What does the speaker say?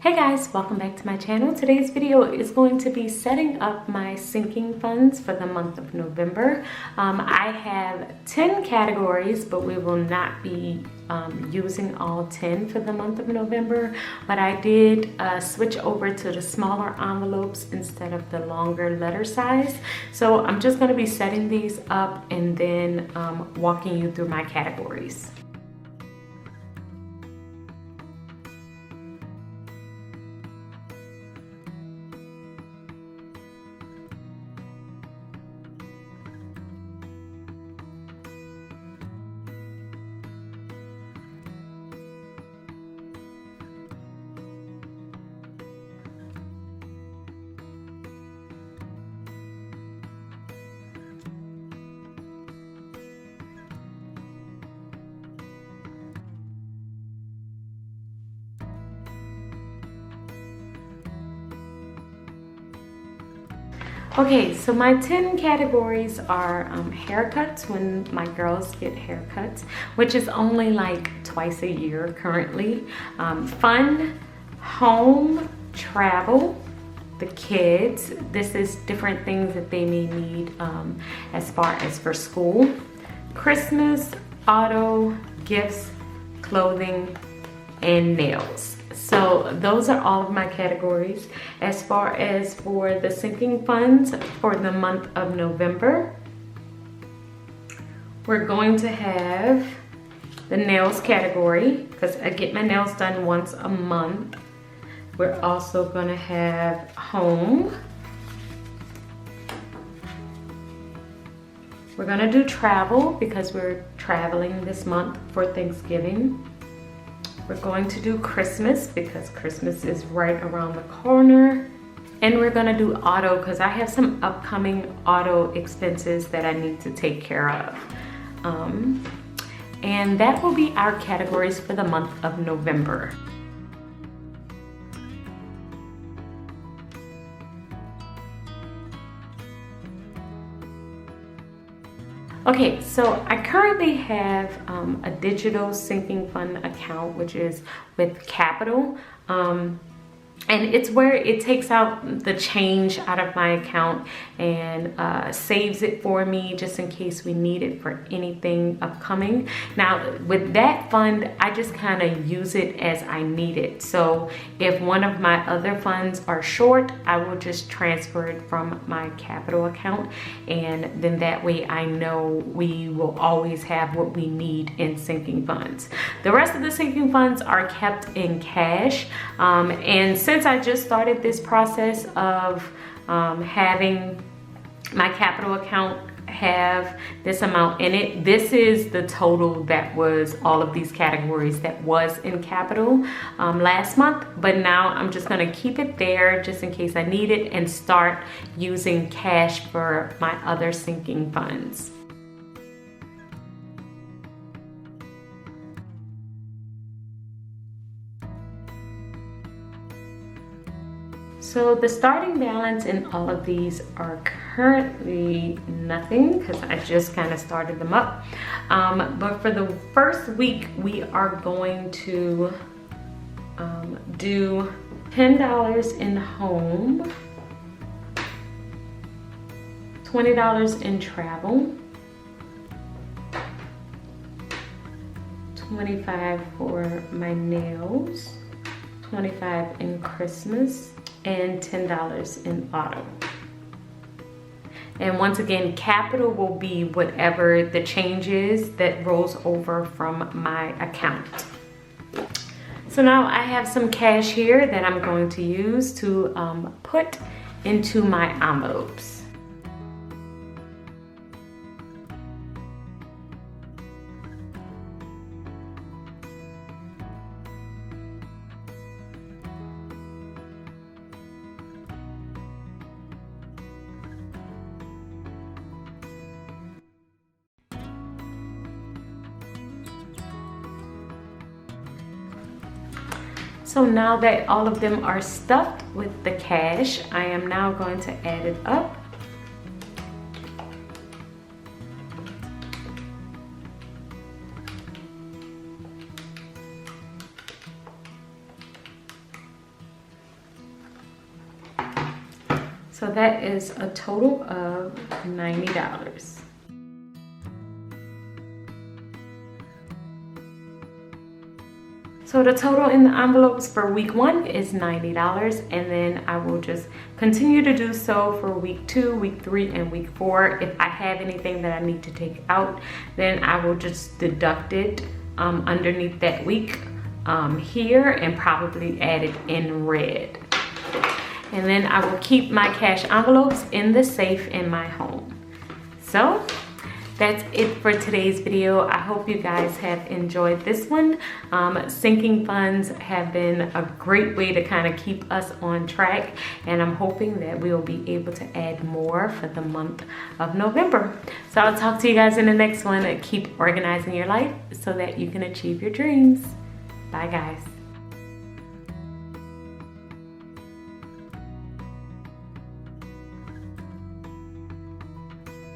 Hey guys, welcome back to my channel. Today's video is going to be setting up my sinking funds for the month of November. I have 10 categories, but we will not be using all 10 for the month of November. But I did switch over to the smaller envelopes instead of the longer letter size. So I'm just going to be setting these up and then walking you through my categories. Okay, so my 10 categories are haircuts, when my girls get haircuts, which is only like twice a year currently. Fun, home, travel, the kids. This is different things that they may need as far as for school. Christmas, auto, gifts, clothing, and nails. So those are all of my categories. As far as for the sinking funds for the month of November, we're going to have the nails category because I get my nails done once a month. We're also going to have home. We're going to do travel because we're traveling this month for Thanksgiving. We're going to do Christmas because Christmas is right around the corner. And we're gonna do auto because I have some upcoming auto expenses that I need to take care of. And that will be our categories for the month of November. Okay, so I currently have a digital sinking fund account, which is with Capital. And it's where it takes out the change out of my account and saves it for me just in case we need it for anything upcoming. Now with that fund, I just kind of use it as I need it. So if one of my other funds are short, I will just transfer it from my Capital account, and then that way I know we will always have what we need in sinking funds. The rest of the sinking funds are kept in cash, and since I just started this process of having my Capital account have this amount in it, this is the total that was all of these categories that was in Capital last month. But now I'm just going to keep it there just in case I need it and start using cash for my other sinking funds. So the starting balance in all of these are currently nothing because I just kind of started them up. But for the first week, we are going to do $10 in home, $20 in travel, $25 for my nails, $25 in Christmas, and $10 in auto. And once again, Capital will be whatever the change is that rolls over from my account. So now I have some cash here that I'm going to use to put into my envelopes. So now that all of them are stuffed with the cash, I am now going to add it up. So that is a total of $90. So the total in the envelopes for week 1 is $90, and then I will just continue to do so for week 2, week 3, and week 4. If I have anything that I need to take out, then I will just deduct it underneath that week here and probably add it in red. And then I will keep my cash envelopes in the safe in my home. So that's it for today's video. I hope you guys have enjoyed this one. Sinking funds have been a great way to kind of keep us on track, and I'm hoping that we'll be able to add more for the month of November. So I'll talk to you guys in the next one. Keep organizing your life so that you can achieve your dreams. Bye guys.